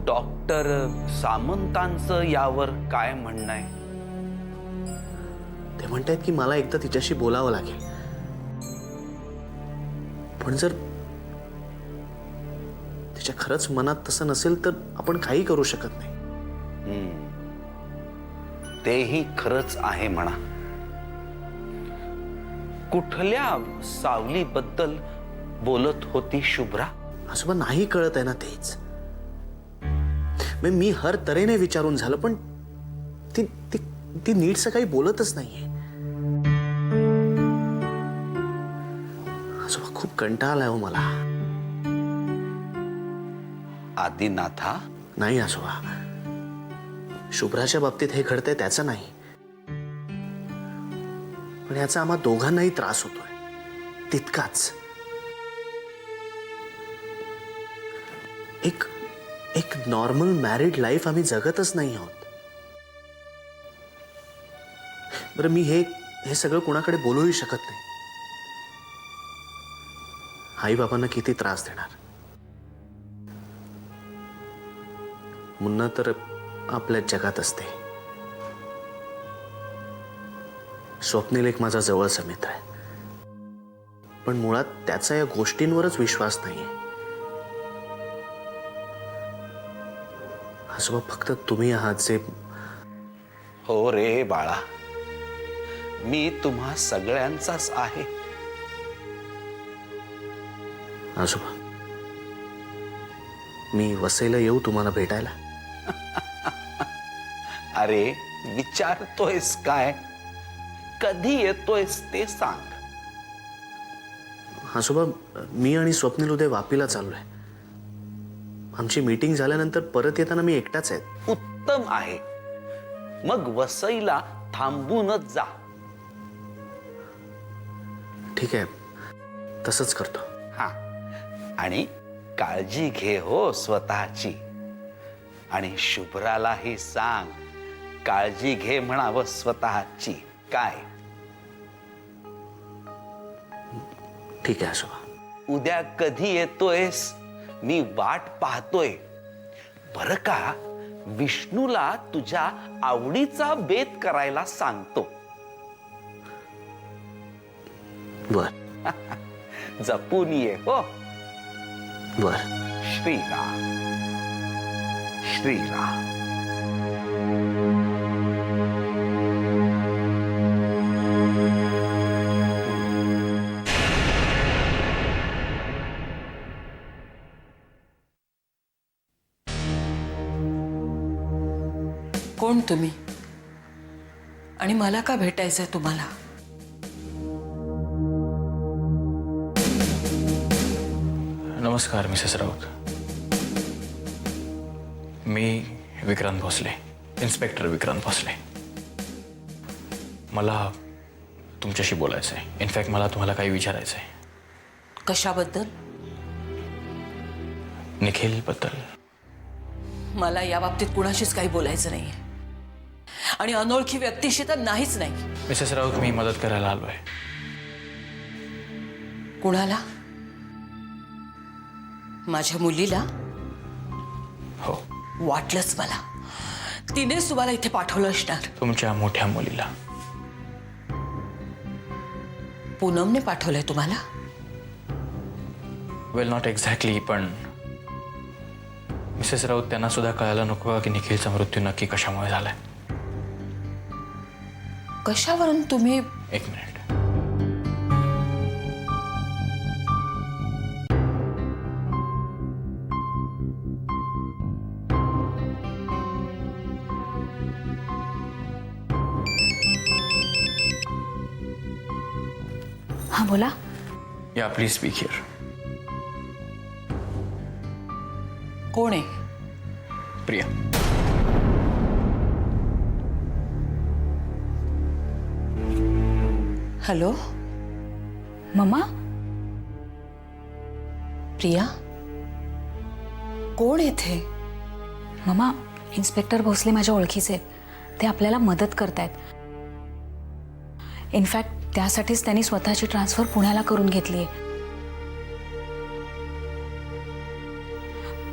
Doctor सामंतांचं यावर काय म्हणणं आहे? ते म्हणतायत की मला एकदा तिच्याशी बोलावं लागेल, पण जर तिच्या खरंच मनात तसं नसेल तर आपण काही करू शकत नाही. तेही खरंच आहे म्हणा. कुठल्या सावलीबद्दल बोलत होती शुभ्रा? आजोबा नाही कळत आहे ना तेच. मी हर तऱ्हेने विचारून झालं पण ती ती ती नीटसं काही बोलतच नाहीये. आजोबा खूप कंटाळा आलाय हो मला. आदिनाथा, नाही आजोबा, शुभ्राच्या बाबतीत हे घडतंय त्याचं नाही, पण याचा आम्हा दोघांनाही त्रास होतोय तितकाच. एक नॉर्मल मॅरिड लाईफ आम्ही जगतच नाही आहोत. बरं, मी हे सगळं कोणाकडे बोलूही शकत नाही. आई बाबांना किती त्रास देणार. मुन्ना तर आपल्या जगात असते. स्वप्नील एक माझा जवळचा मित्र आहे, पण मुळात त्याचा या गोष्टींवरच विश्वास नाहीये. आजोबा, फक्त तुम्ही आहात जे. हो रे बाळा, मी तुम्हा सगळ्यांचाच आहे. आजोबा, मी वसईला येऊ तुम्हाला भेटायला? अरे विचारतोयस काय? कधी येतोयस ते सांग. आजोबा, मी आणि स्वप्नील उद्या वापीला चाललोय. आमची मीटिंग झाल्यानंतर परत येताना मी एकटाच आहे. उत्तम आहे. मग वसईला थांबूनच जा. ठीक आहे, तसंच करतो. हा, आणि काळजी घे हो स्वतःची. आणि शुभ्रालाही सांग, काळजी घे म्हणावं स्वतःची. काय? ठीक आहे आजोबा. उद्या कधी येतोयस? मी वाट पाहतोय. बरं का, विष्णूला तुझ्या आवडीचा बेत करायला सांगतो. बर. जपून ये हो. बर. श्रीराम श्रीराम. कोण तुम्ही आणि मला का भेटायचंय तुम्हाला? नमस्कार मिसेस राऊत. मी विक्रांत भोसले, इन्स्पेक्टर विक्रांत भोसले. मला तुमच्याशी बोलायचं आहे. इनफॅक्ट मला तुम्हाला काही विचारायचं आहे. कशाबद्दल? निखिलबद्दल. मला या बाबतीत कुणाशीच काही बोलायचं नाहीये, आणि अनोळखी व्यक्तीशी तर नाहीच नाही. मिसेस राऊत, मी मदत करायला आलोय. कुणाला? माझ्या मुलीला? हो. वाटलंच मला. तिनेच तुम्हाला इथे पाठवलं असणार. तुमच्या मोठ्या मुलीला. पूनमने पाठवलंय तुम्हाला? वेल, नॉट एक्झॅक्टली, पण मिसेस राऊत, त्यांना सुद्धा कळायला नको का की निखिलचा मृत्यू नक्की कशामुळे झालाय? कशावरून तुम्ही? एक मिनिट. हाँ बोला. या प्लीज स्पीक हिअर. कोण आहे? प्रिया. Hello mamma. प्रिया, कोण येथे? मम्मा, इन्स्पेक्टर भोसले माझ्या ओळखीचे. ते आपल्याला मदत करतायत. इनफॅक्ट त्यासाठीच त्यांनी स्वतःची ट्रान्सफर पुण्याला करून घेतली आहे.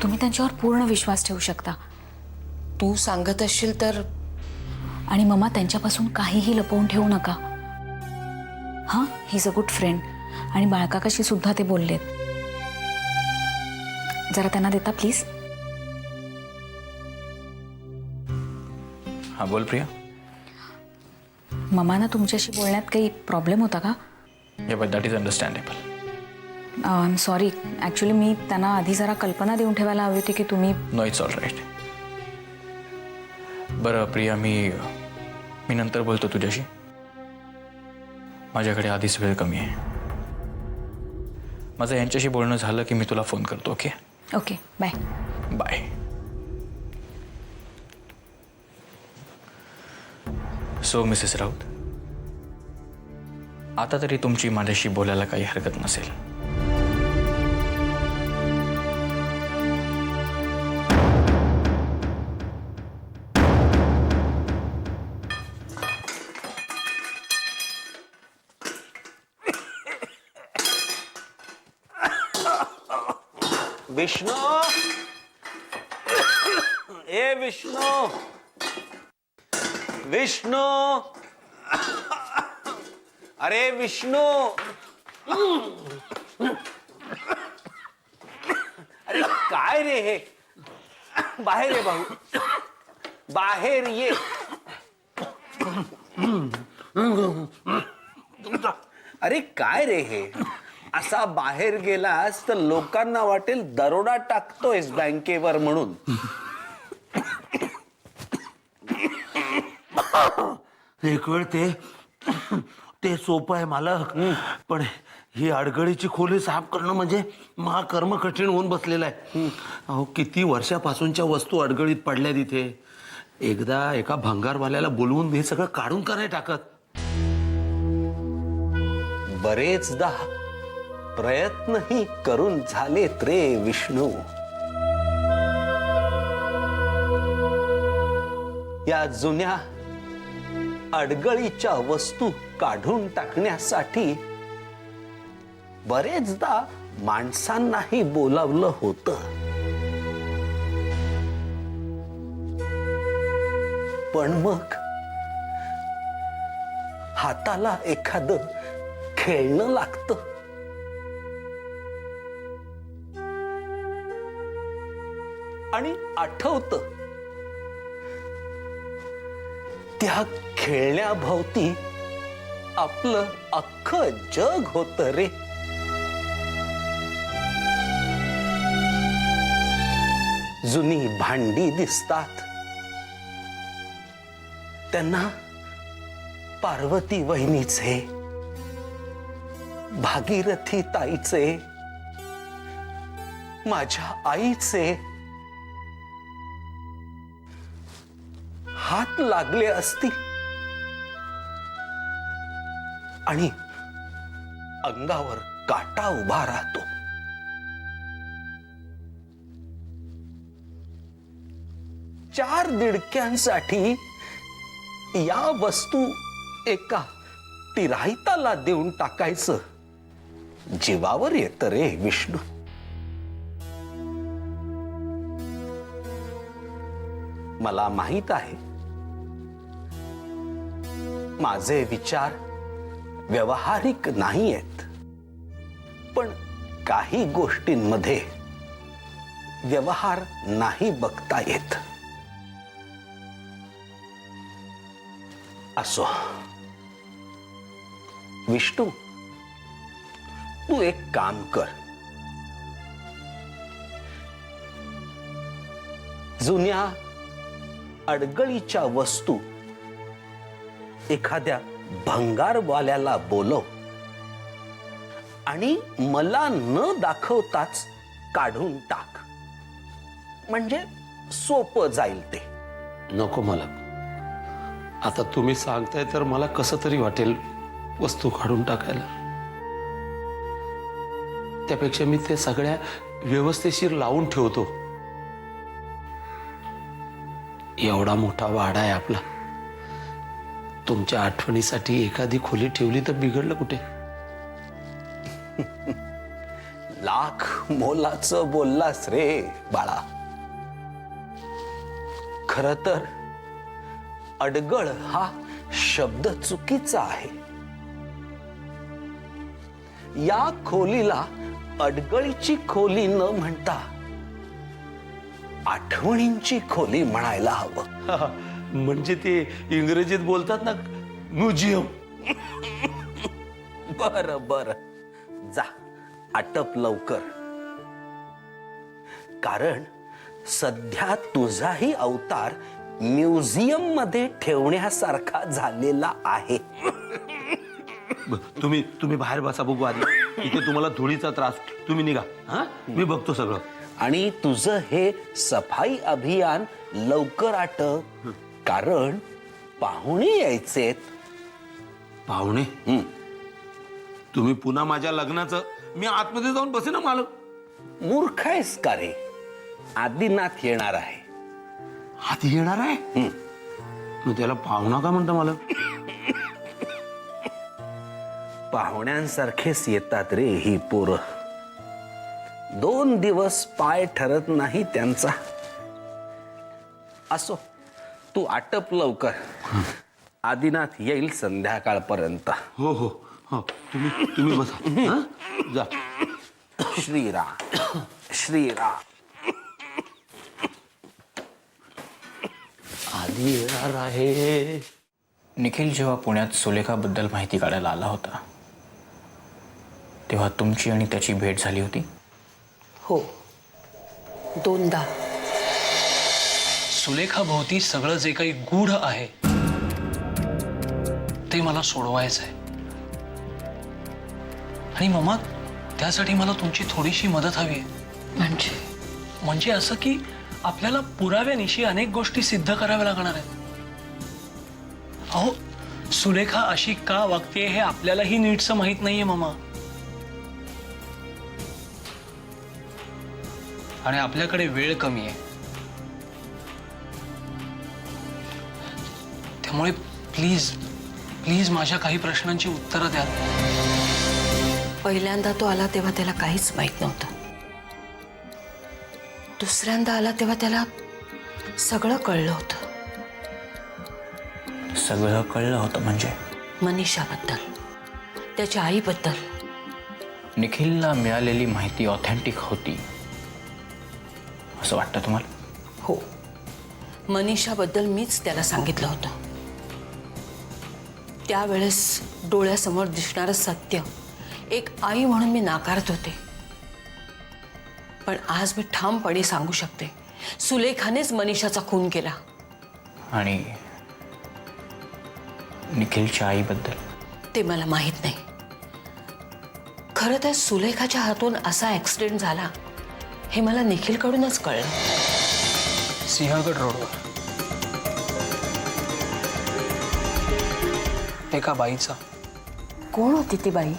तुम्ही त्यांच्यावर पूर्ण विश्वास ठेवू शकता. तू सांगत असशील तर. आणि मम्मा, त्यांच्यापासून काहीही लपवून ठेवू नका. हां, he is a good friend. आणि बाळकाकाशी सुद्धा ते बोललेत. जरा त्यांना देता प्लीज. हां बोल प्रिया. मम्माना तुमच्याशी बोलण्यात काही प्रॉब्लेम होता का? या but that is understandable. I am sorry. Actually मी त्यांना आधी जरा कल्पना देऊन ठेवायला हवी होती की तुम्ही. No it's all right. बरं प्रिया, मी नंतर बोलतो तुझ्याशी. माझ्याकडे आधीच वेळ कमी आहे. माझं यांच्याशी बोलणं झालं की मी तुला फोन करतो. Okay okay, bye. Bye. So Mrs Raut, आता तरी तुमची माझ्याशी बोलायला काही हरकत नसेल. विष्णू, ए विष्णू, विष्णू, अरे विष्णू, अरे काय रे हे? बाहेर ये भाऊ, बाहेर ये. अरे काय रे हे? असा बाहेर गेलास तर लोकांना वाटेल दरोडा टाकतोयस बँकेवर म्हणून. एक वेळ ते सोपं आहे मालक, पण ही अडगळीची खोली साफ करणं म्हणजे महाकर्म कठीण होऊन बसलेलं आहे. अहो, किती वर्षापासूनच्या वस्तू अडगळीत पडल्या तिथे. एकदा एका भंगारवाल्याला बोलवून हे सगळं काढून का नाही टाकत? बरेचदा प्रयत्नही करून झालेत रे विष्णू. या जुन्या अडगळीच्या वस्तू काढून टाकण्यासाठी बरेचदा माणसांनाही बोलावलं होतं. पण मग हाताला एखादं खेळणं लागतं. आणि आठवतं, त्या खेळण्याभोवती आपलं अख्खं जग होतं रे. जुनी भांडी दिसतात, त्यांना पार्वती वहिनीचे, भागीरथी ताईचे, माझ्या आईचे हात लागले असतील आणि अंगावर काटा उभा राहतो. चार दिडक्यांसाठी या वस्तू एका तिराहिताला देऊन टाकायचं जीवावर येतं रे विष्णू. मला माहित आहे, माझे विचार व्यवहारिक नाही आहेत, पण काही गोष्टींमध्ये व्यवहार नाही बघता येत. असो विष्णू, तू एक काम कर. जुन्या अडगळीच्या वस्तू एखाद्या भंगारवाल्याला बोलव आणि मला न दाखवताच काढून टाक. म्हणजे सोपं जाईल ते. नको मला, आता तुम्ही सांगताय तर मला कसं तरी वाटेल वस्तू काढून टाकायला. त्यापेक्षा मी ते सगळ्या व्यवस्थेशीर लावून ठेवतो. एवढा मोठा वाडा आहे आपला, तुमच्या आठवणीसाठी एखादी खोली ठेवली तर बिघडलं कुठे? लाख मोलाचं बोललास रे बाळा. खर तर अडगळ हा शब्द चुकीचा आहे. या खोलीला अडगळीची खोली न म्हणता आठवणींची खोली म्हणायला हवं. म्हणजे ते इंग्रजीत बोलतात ना, म्युझियम. बर बर, जा आटप लवकर. कारण सध्या तुझाही अवतार म्युझियम मध्ये ठेवण्यासारखा झालेला आहे. तुम्ही बाहेर बसा बघू आधी. इथे तुम्हाला धुळीचा त्रास, तुम्ही निघा. हा, मी बघतो सगळं. आणि तुझं हे सफाई अभियान लवकर आटप, कारण पाहुणे यायचेत. पाहुणे? तुम्ही पुन्हा माझ्या लग्नाचं मी आतमध्ये जाऊन बसे ना मालक. मूर्ख आहेस का रे? आदिनाथ येणार आहे. आधी येणार आहे? मग त्याला पाहुणा का म्हणता मालक? पाहुण्यांसारखेच येतात रे ही पोरं. 2 दिवस पाय ठरत नाही त्यांचा. असो, तू आटप लवकर. आदिनाथ येईल संध्याकाळपर्यंत. हो हो हो, तुम्ही बसा. हा? जा. श्रीराम श्रीराम. आधी येणार आहे. निखिल जेव्हा पुण्यात सुलेखाबद्दल माहिती काढायला आला होता तेव्हा तुमची आणि त्याची भेट झाली होती? हो, 2दा. सुलेखाभोवती सगळं जे काही गूढ आहे ते मला सोडवायचं आहे. आणि मम्मा, त्यासाठी मला तुमची थोडीशी मदत हवी आहे. म्हणजे असं की आपल्याला पुराव्यानिशी अनेक गोष्टी सिद्ध कराव्या लागणार आहेत. अहो, सुलेखा अशी का वागते हे आपल्यालाही नीटसं माहित नाहीये मम्मा. आणि आपल्याकडे वेळ कमी आहे. त्यामुळे प्लीज प्लीज माझ्या काही प्रश्नांची उत्तरं द्या. पहिल्यांदा तो आला तेव्हा त्याला काहीच माहित नव्हतं. दुसऱ्यांदा आला तेव्हा त्याला सगळं कळलं होतं. सगळं कळलं होतं म्हणजे? मनीषाबद्दल, त्याच्या आईबद्दल. निखिलला मिळालेली माहिती ऑथेंटिक होती असं वाटतं तुम्हाला? हो, मनीषाबद्दल मीच त्याला सांगितलं होतं. त्यावेळेस डोळ्यासमोर दिसणारं सत्य एक आई म्हणून मी नाकारत होते. पण आज मी ठामपणे सांगू शकते, सुलेखानेच मनीषाचा खून केला. आणि निखिलच्या आईबद्दल? ते मला माहित नाही. खरं तर सुलेखाच्या हातून असा ऍक्सिडेंट झाला हे मला निखिलकडूनच कळलं. सिंहगड रोडवर एका बाईचा. कोण होती ती बाई?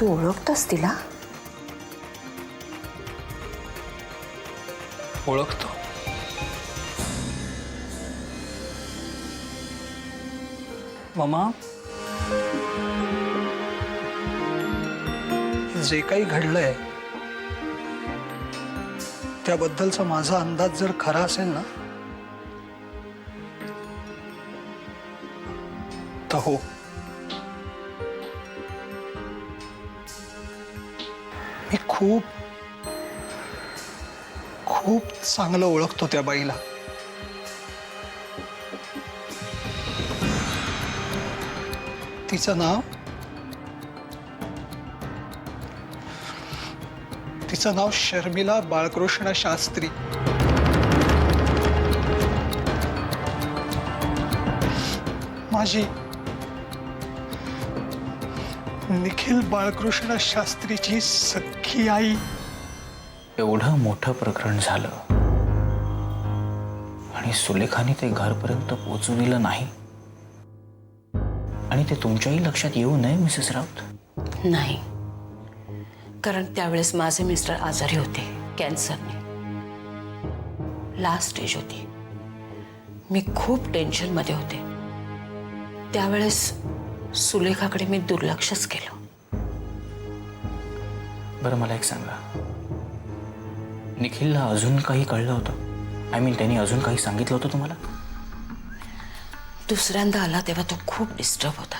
तू ओळखतोस तिला? ओळखतो. मामा, जे काही घडलंय त्याबद्दलचा माझा अंदाज जर खरा असेल ना, तर हो, मी खूप खूप चांगलं ओळखतो त्या बाईला. तिचं नाव शर्मिला बाळकृष्ण शास्त्री. माझी निखिल बाळकृष्ण शास्त्रीची सख्खी आई. एवढं मोठं प्रकरण झालं आणि सुलेखाने ते घरपर्यंत पोहोचू दिलं नाही. आणि ते तुमच्याही लक्षात येऊ नये मिसेस राऊत? नाही, कारण त्यावेळेस माझे मिस्टर आजारी होते कॅन्सरने. लास्ट स्टेज होती. मी खूप टेन्शनमध्ये होते. त्यावेळेस सुलेखाकडे मी दुर्लक्षच केलं. बरं मला एक सांगा, निखिलला अजून काही कळलं होतं? आय मीन त्यांनी अजून काही सांगितलं होतं तुम्हाला? दुसऱ्यांदा आला तेव्हा तो खूप डिस्टर्ब होता.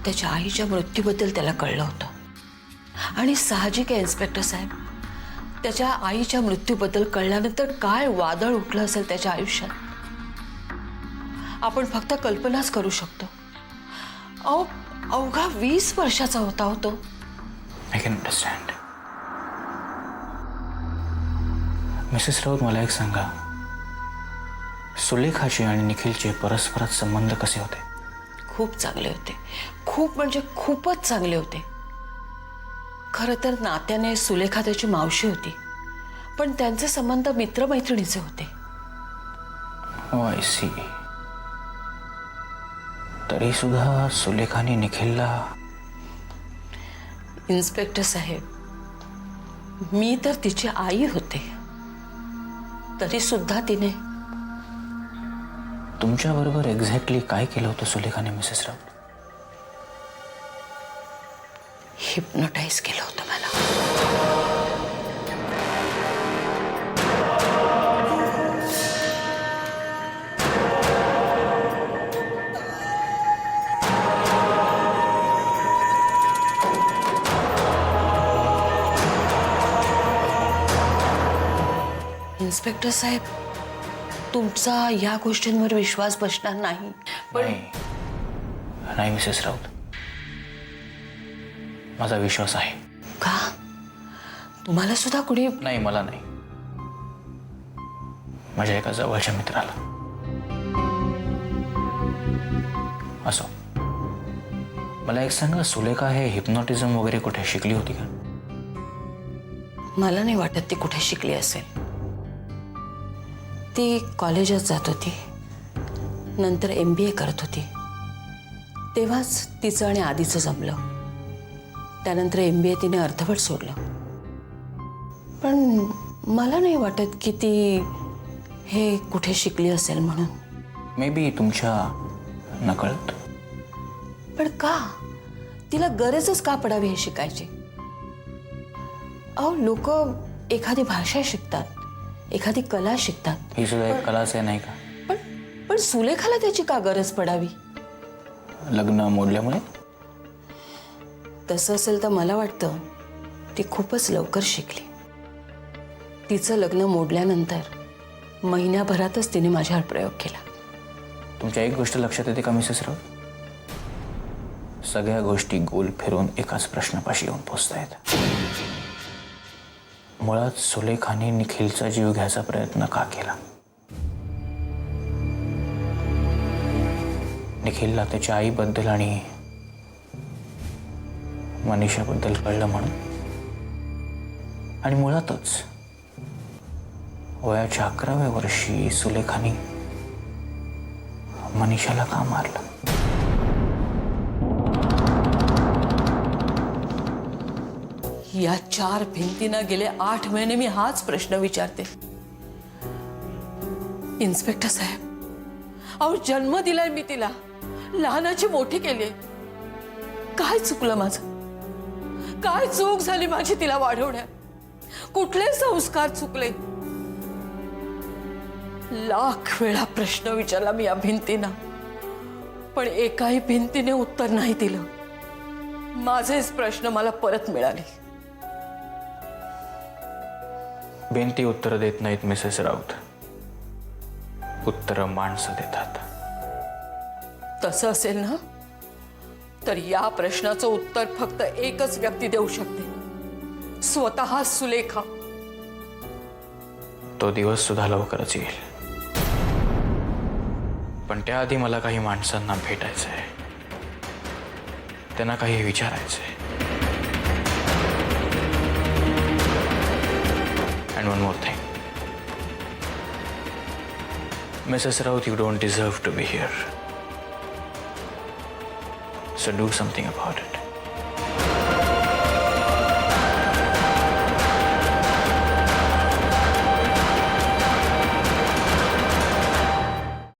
त्याच्या आईच्या मृत्यूबद्दल त्याला कळलं होतं आणि साहजिक आहे इन्स्पेक्टर साहेब, त्याच्या आईच्या मृत्यूबद्दल कळल्यानंतर काय वादळ उठलं असेल त्याच्या आयुष्यात आपण फक्त कल्पनाच करू शकतो. अवघा 20 वर्षाचा होता हो तो. I can understand. Mrs Raut, मला एक सांगा, सुलेखाचे आणि निखिलचे परस्परात संबंध कसे होते? खूप चांगले होते. खूप म्हणजे खूपच चांगले होते. खरं तर नात्याने सुलेखा त्याची मावशी होती, पण त्यांचे संबंध मित्रमैत्रिणीचे होते. हो, आय सी. तरी सुद्धा सुलेखाने निखिलला... इन्स्पेक्टर साहेब, मी तर तिची आई होते, तरी सुद्धा तिने... तुमच्याबरोबर एक्झॅक्टली काय केलं होतं सुलेखाने मिसेस राऊत? हिप्नोटाईज केलं होतं मला. इन्स्पेक्टर साहेब, तुमचा या गोष्टींवर विश्वास बसणार नाही, पण नाही मिसेस राऊत, माझा विश्वास आहे. का? तुम्हाला सुद्धा कुणी... नाही, मला नाही, माझ्या एका जवळच्या मित्राला. असो, मला एक सांगा, सुलेखा हे हिप्नॉटिझम वगैरे कुठे शिकली होती का? मला नाही वाटत ती कुठे शिकली असेल. ती कॉलेजात जात होती, नंतर MBA करत होती, तेव्हाच तिचं आणि आधीचं जमलं. त्यानंतर MBA तिने अर्धवट सोडलं. पण मला नाही वाटत की ती हे कुठे शिकली असेल म्हणून. मे बी तुमच्या नकळत. पण का? तिला गरजच का पडावी हे शिकायची? अहो, लोक एखादी भाषा शिकतात, एखादी कला शिकतात. ही सुद्धा एक कलाच आहे, नाही का? पण सुलेखाला त्याची का गरज पडावी? लग्न मोडल्यामुळे? तसं असेल तर मला वाटतं ती खूपच लवकर शिकली. तिचं लग्न मोडल्यानंतर महिन्याभरातच तिने माझ्यावर प्रयोग केला. तुमच्या एक गोष्ट लक्षात येते का मिसेस राऊत? सगळ्या गोष्टी गोल फिरून एकाच प्रश्नापाशी येऊन पोचतायत. मुळात सुलेखाने निखिलचा जीव घ्यायचा प्रयत्न का केला? निखिलला त्याच्या आईबद्दल आणि मनीषाबद्दल कळलं म्हणून? आणि मुळातच वयाच्या 11व्या वर्षी सुलेखाने मनीषाला का मारलं? या 4 भिंतींना गेले 8 महिने मी हाच प्रश्न विचारते. इन्स्पेक्टर साहेब, अहो, जन्म दिलाय मी तिला, लहानाची मोठी केली. काय चुकलं माझं? काय चूक झाली माझी तिला वाढवण्यात? कुठले संस्कार चुकले? लाख वेळा प्रश्न विचारला मी या भिंतींना, पण एकाही भिंतीने उत्तर नाही दिलं. माझेच प्रश्न मला परत मिळाले. भिंती उत्तर देत नाहीत मिसेस राऊत, उत्तर माणसं देतात. तसं असेल ना, तर या प्रश्नाचं उत्तर फक्त एकच व्यक्ती देऊ शकते, स्वतः सुलेखा. तो दिवस सुद्धा लवकरच येईल, पण त्याआधी मला काही माणसांना भेटायचंय, त्यांना काही विचारायचंय. And one more thing. Mrs. Raut, you don't deserve to be here. So do something about it.